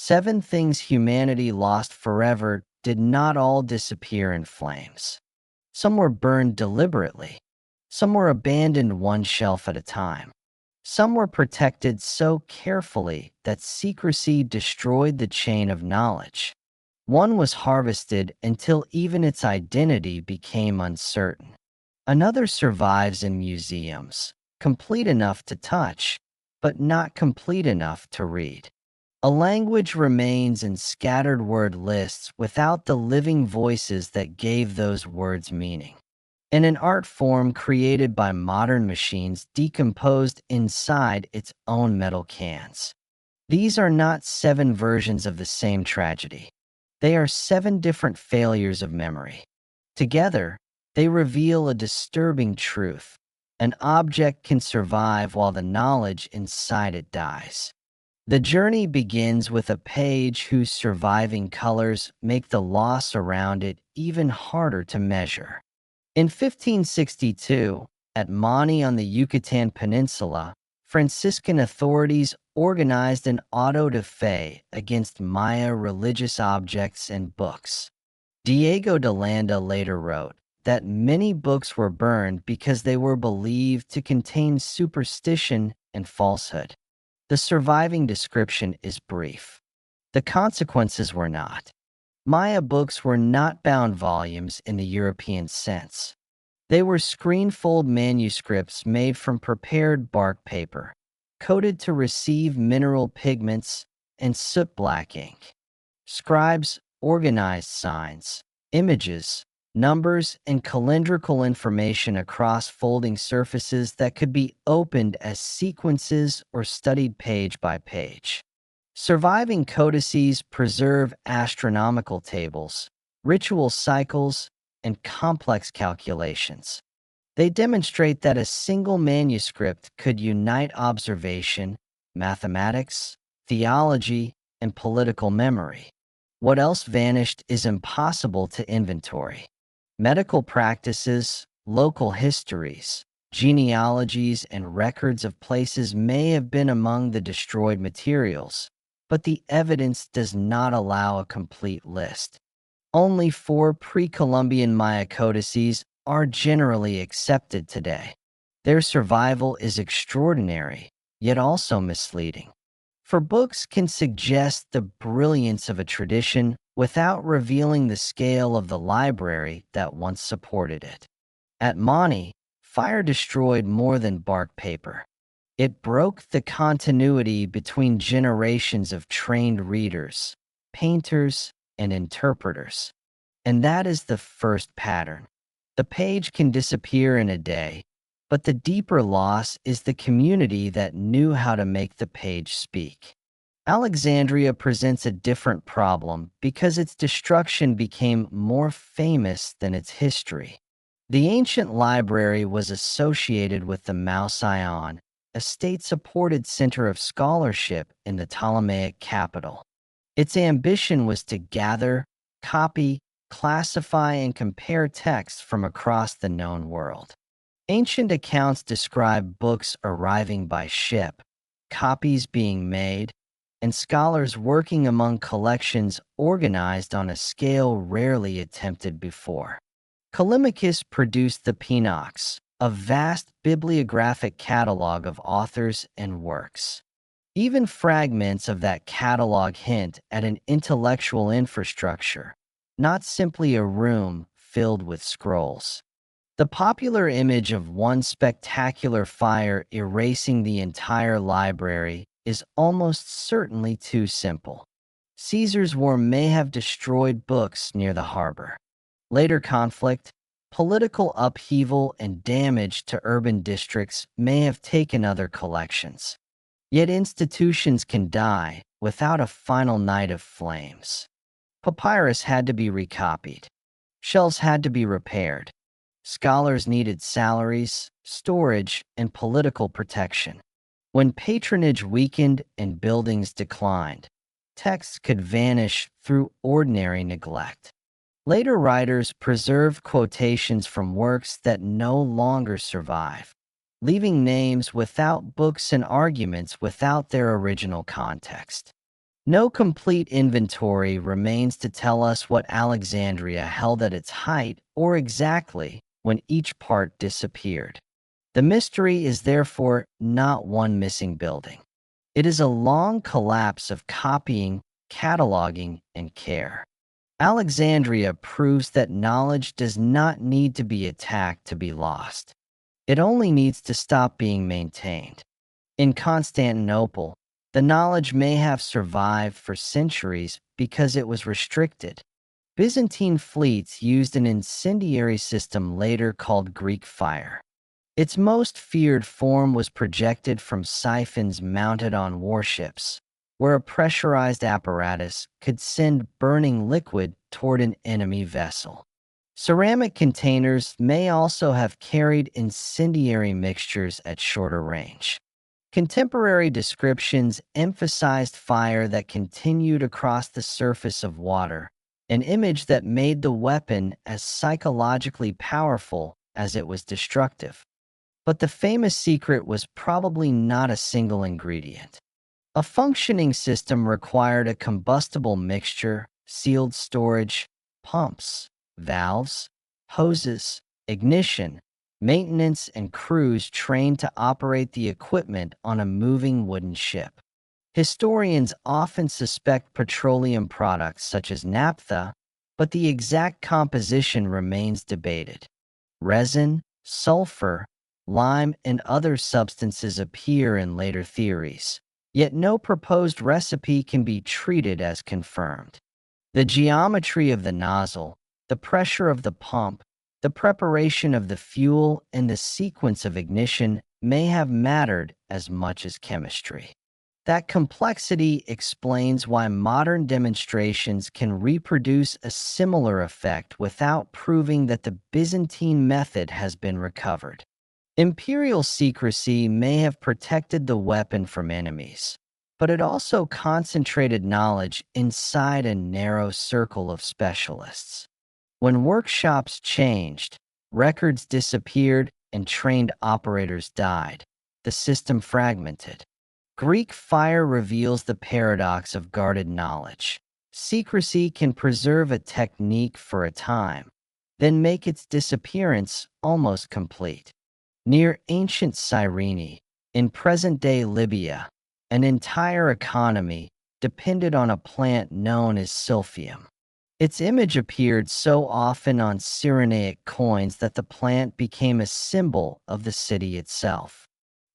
7 things humanity lost forever did not all disappear in flames. Some were burned deliberately. Some were abandoned one shelf at a time. Some were protected so carefully that secrecy destroyed the chain of knowledge. One was harvested until even its identity became uncertain. Another survives in museums, complete enough to touch, but not complete enough to read. A language remains in scattered word lists without the living voices that gave those words meaning. And an art form created by modern machines decomposed inside its own metal cans. These are not 7 versions of the same tragedy. They are 7 different failures of memory. Together, they reveal a disturbing truth. An object can survive while the knowledge inside it dies. The journey begins with a page whose surviving colors make the loss around it even harder to measure. In 1562, at Mani on the Yucatan Peninsula, Franciscan authorities organized an auto de fe against Maya religious objects and books. Diego de Landa later wrote that many books were burned because they were believed to contain superstition and falsehood. The surviving description is brief. The consequences were not. Maya books were not bound volumes in the European sense. They were screenfold manuscripts made from prepared bark paper, coated to receive mineral pigments and soot-black ink. Scribes organized signs, images, numbers, and calendrical information across folding surfaces that could be opened as sequences or studied page by page. Surviving codices preserve astronomical tables, ritual cycles, and complex calculations. They demonstrate that a single manuscript could unite observation, mathematics, theology, and political memory. What else vanished is impossible to inventory. Medical practices, local histories, genealogies, and records of places may have been among the destroyed materials, but the evidence does not allow a complete list. Only 4 pre-Columbian Maya codices are generally accepted today. Their survival is extraordinary, yet also misleading. For books can suggest the brilliance of a tradition without revealing the scale of the library that once supported it. At Mani, fire destroyed more than bark paper. It broke the continuity between generations of trained readers, painters, and interpreters. And that is the first pattern. The page can disappear in a day, but the deeper loss is the community that knew how to make the page speak. Alexandria presents a different problem because its destruction became more famous than its history. The ancient library was associated with the Mouseion, a state-supported center of scholarship in the Ptolemaic capital. Its ambition was to gather, copy, classify, and compare texts from across the known world. Ancient accounts describe books arriving by ship, copies being made, and scholars working among collections organized on a scale rarely attempted before. Callimachus produced the Pinox, a vast bibliographic catalog of authors and works. Even fragments of that catalog hint at an intellectual infrastructure, not simply a room filled with scrolls. The popular image of one spectacular fire erasing the entire library is almost certainly too simple. Caesar's war may have destroyed books near the harbor. Later conflict, political upheaval, and damage to urban districts may have taken other collections. Yet institutions can die without a final night of flames. Papyrus had to be recopied. Shelves had to be repaired. Scholars needed salaries, storage, and political protection. When patronage weakened and buildings declined, texts could vanish through ordinary neglect. Later writers preserved quotations from works that no longer survive, leaving names without books and arguments without their original context. No complete inventory remains to tell us what Alexandria held at its height or exactly when each part disappeared. The mystery is therefore not one missing building. It is a long collapse of copying, cataloging, and care. Alexandria proves that knowledge does not need to be attacked to be lost. It only needs to stop being maintained. In Constantinople, the knowledge may have survived for centuries because it was restricted. Byzantine fleets used an incendiary system later called Greek fire. Its most feared form was projected from siphons mounted on warships, where a pressurized apparatus could send burning liquid toward an enemy vessel. Ceramic containers may also have carried incendiary mixtures at shorter range. Contemporary descriptions emphasized fire that continued across the surface of water, an image that made the weapon as psychologically powerful as it was destructive. But the famous secret was probably not a single ingredient. A functioning system required a combustible mixture, sealed storage, pumps, valves, hoses, ignition, maintenance, and crews trained to operate the equipment on a moving wooden ship. Historians often suspect petroleum products such as naphtha, but the exact composition remains debated. Resin, sulfur, lime, and other substances appear in later theories, yet no proposed recipe can be treated as confirmed. The geometry of the nozzle, the pressure of the pump, the preparation of the fuel, and the sequence of ignition may have mattered as much as chemistry. That complexity explains why modern demonstrations can reproduce a similar effect without proving that the Byzantine method has been recovered. Imperial secrecy may have protected the weapon from enemies, but it also concentrated knowledge inside a narrow circle of specialists. When workshops changed, records disappeared, and trained operators died, the system fragmented. Greek fire reveals the paradox of guarded knowledge. Secrecy can preserve a technique for a time, then make its disappearance almost complete. Near ancient Cyrene, in present-day Libya, an entire economy depended on a plant known as silphium. Its image appeared so often on Cyrenaic coins that the plant became a symbol of the city itself.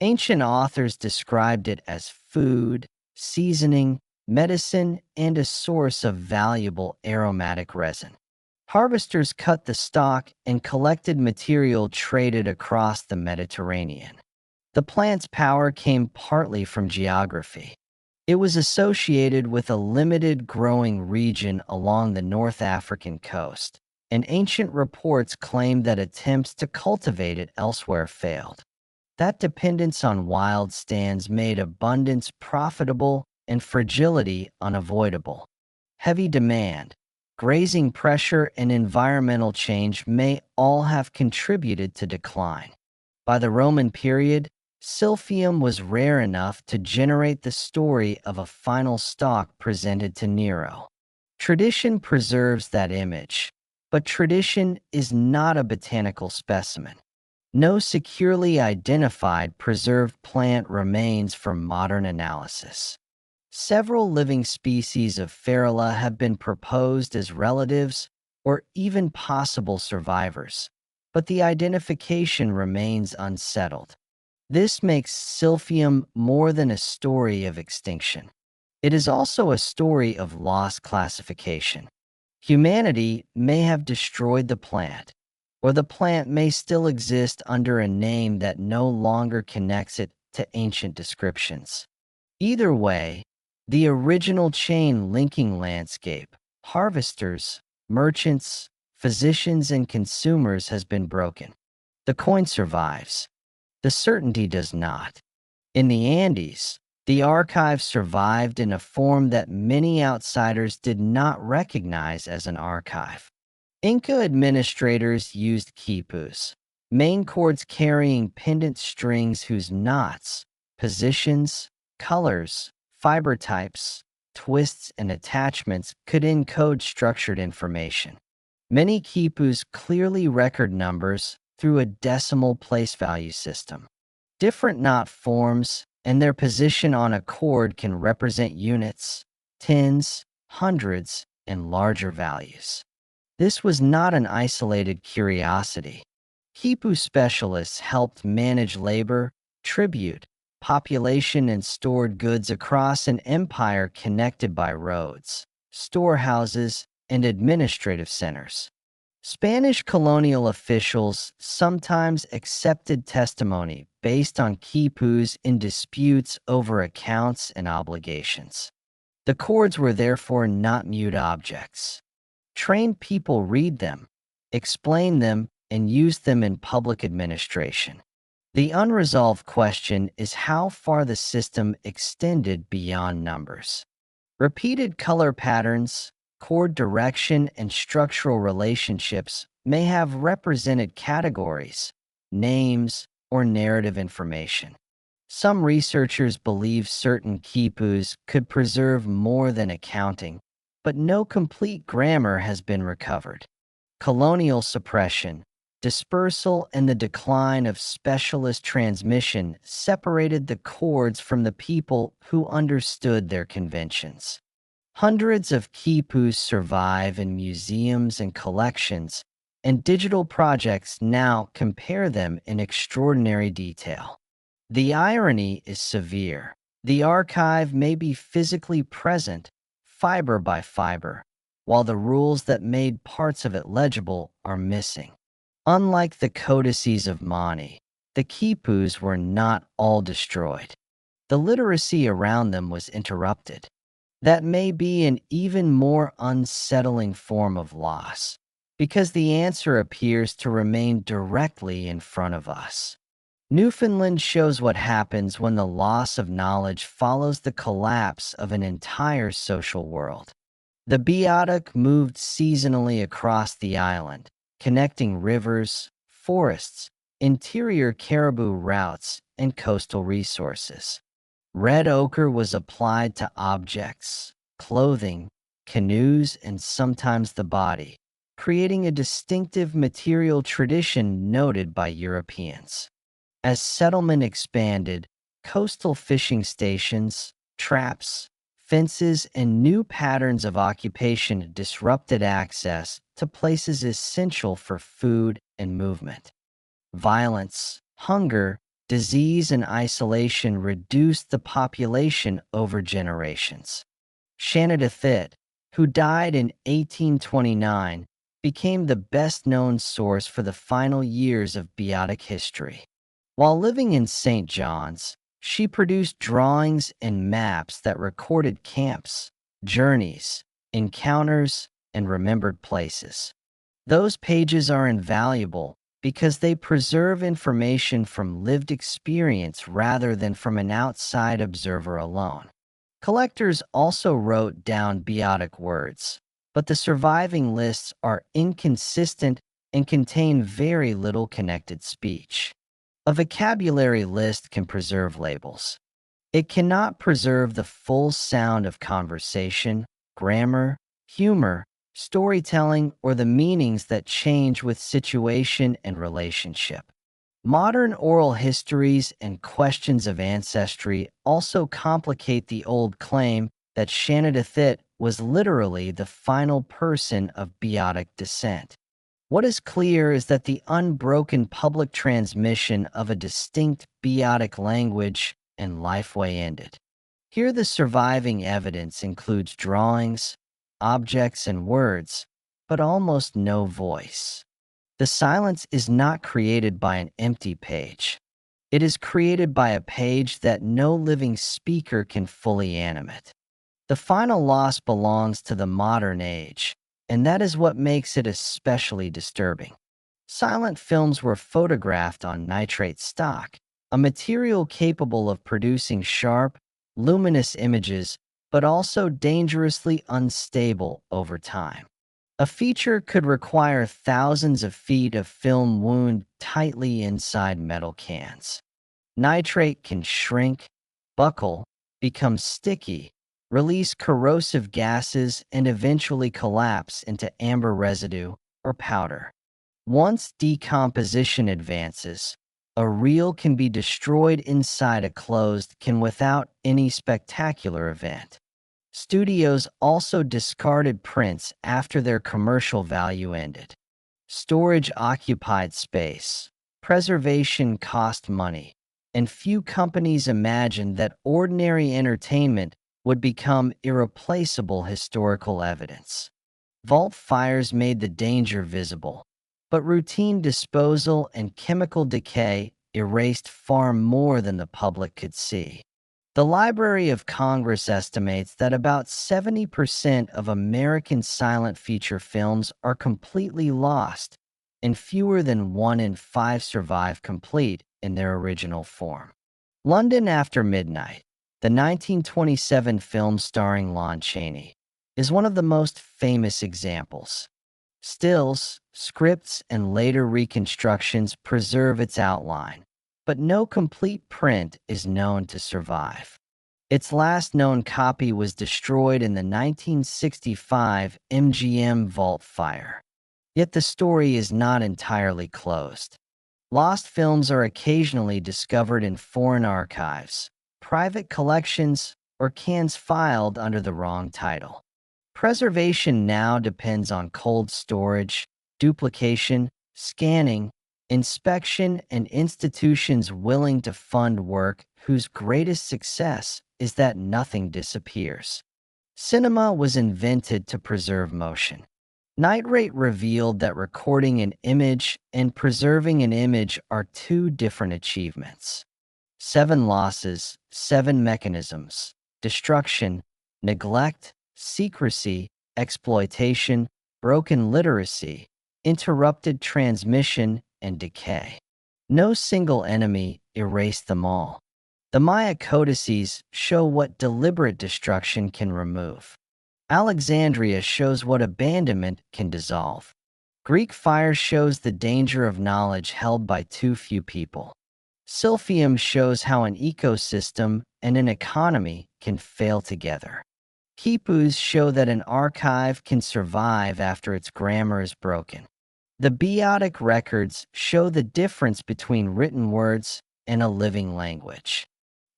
Ancient authors described it as food, seasoning, medicine, and a source of valuable aromatic resin. Harvesters cut the stalk and collected material traded across the Mediterranean. The plant's power came partly from geography. It was associated with a limited growing region along the North African coast, and ancient reports claimed that attempts to cultivate it elsewhere failed. That dependence on wild stands made abundance profitable and fragility unavoidable. Heavy demand, grazing pressure, and environmental change may all have contributed to decline. By the Roman period, silphium was rare enough to generate the story of a final stalk presented to Nero. Tradition preserves that image, but tradition is not a botanical specimen. No securely identified preserved plant remains for modern analysis. Several living species of Ferula have been proposed as relatives or even possible survivors, but the identification remains unsettled. This makes silphium more than a story of extinction. It is also a story of lost classification. Humanity may have destroyed the plant, or the plant may still exist under a name that no longer connects it to ancient descriptions. Either way, the original chain linking landscape, harvesters, merchants, physicians, and consumers has been broken. The coin survives. The certainty does not. In the Andes, the archive survived in a form that many outsiders did not recognize as an archive. Inca administrators used khipus, main cords carrying pendant strings whose knots, positions, colors, fiber types, twists, and attachments could encode structured information. Many khipus clearly record numbers through a decimal place value system. Different knot forms and their position on a cord can represent units, tens, hundreds, and larger values. This was not an isolated curiosity. Khipu specialists helped manage labor, tribute, population, and stored goods across an empire connected by roads, storehouses, and administrative centers. Spanish colonial officials sometimes accepted testimony based on quipus in disputes over accounts and obligations. The cords were therefore not mute objects. Trained people read them, explain them, and use them in public administration. The unresolved question is how far the system extended beyond numbers. Repeated color patterns, chord direction, and structural relationships may have represented categories, names, or narrative information. Some researchers believe certain quipus could preserve more than accounting, but no complete grammar has been recovered. Colonial suppression, dispersal, and the decline of specialist transmission separated the cords from the people who understood their conventions. Hundreds of quipus survive in museums and collections, and digital projects now compare them in extraordinary detail. The irony is severe. The archive may be physically present, fiber by fiber, while the rules that made parts of it legible are missing. Unlike the codices of Mani, the quipus were not all destroyed. The literacy around them was interrupted. That may be an even more unsettling form of loss, because the answer appears to remain directly in front of us. Newfoundland shows what happens when the loss of knowledge follows the collapse of an entire social world. The Beothuk moved seasonally across the island, connecting rivers, forests, interior caribou routes, and coastal resources. Red ochre was applied to objects, clothing, canoes, and sometimes the body, creating a distinctive material tradition noted by Europeans. As settlement expanded, coastal fishing stations, traps, fences, and new patterns of occupation disrupted access to places essential for food and movement. Violence, hunger, disease, and isolation reduced the population over generations. Shannon, who died in 1829, became the best-known source for the final years of Beothuk history. While living in St. John's, she produced drawings and maps that recorded camps, journeys, encounters, and remembered places. Those pages are invaluable because they preserve information from lived experience rather than from an outside observer alone. Collectors also wrote down Beothuk words, but the surviving lists are inconsistent and contain very little connected speech. A vocabulary list can preserve labels. It cannot preserve the full sound of conversation, grammar, humor, storytelling, or the meanings that change with situation and relationship. Modern oral histories and questions of ancestry also complicate the old claim that Shannon was literally the final person of Beothuk descent. What is clear is that the unbroken public transmission of a distinct Beothuk language and lifeway ended. Here the surviving evidence includes drawings, objects, and words, but almost no voice. The silence is not created by an empty page. It is created by a page that no living speaker can fully animate. The final loss belongs to the modern age, and that is what makes it especially disturbing. Silent films were photographed on nitrate stock, a material capable of producing sharp, luminous images, but also dangerously unstable over time. A feature could require thousands of feet of film wound tightly inside metal cans. Nitrate can shrink, buckle, become sticky, release corrosive gases, and eventually collapse into amber residue or powder. Once decomposition advances, a reel can be destroyed inside a closed can without any spectacular event. Studios also discarded prints after their commercial value ended. Storage occupied space. Preservation cost money, and few companies imagined that ordinary entertainment would become irreplaceable historical evidence. Vault fires made the danger visible, but routine disposal and chemical decay erased far more than the public could see. The Library of Congress estimates that about 70% of American silent feature films are completely lost, and fewer than 1 in 5 survive complete in their original form. London After Midnight, the 1927 film starring Lon Chaney, is one of the most famous examples. Stills, scripts, and later reconstructions preserve its outline, but no complete print is known to survive. Its last known copy was destroyed in the 1965 MGM Vault fire. Yet the story is not entirely closed. Lost films are occasionally discovered in foreign archives, private collections, or cans filed under the wrong title. Preservation now depends on cold storage, duplication, scanning, inspection, and institutions willing to fund work whose greatest success is that nothing disappears. Cinema was invented to preserve motion. Nitrate revealed that recording an image and preserving an image are two different achievements. 7 losses, 7 mechanisms: destruction, neglect, secrecy, exploitation, broken literacy, interrupted transmission, and decay. No single enemy erased them all. The Maya codices show what deliberate destruction can remove. Alexandria shows what abandonment can dissolve. Greek fire shows the danger of knowledge held by too few people. Silphium shows how an ecosystem and an economy can fail together. Khipus show that an archive can survive after its grammar is broken. The Beothuk records show the difference between written words and a living language.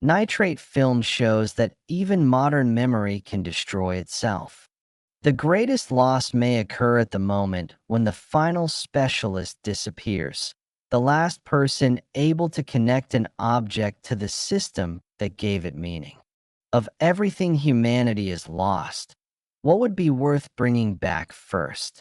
Nitrate film shows that even modern memory can destroy itself. The greatest loss may occur at the moment when the final specialist disappears, the last person able to connect an object to the system that gave it meaning. Of everything humanity is lost, what would be worth bringing back first?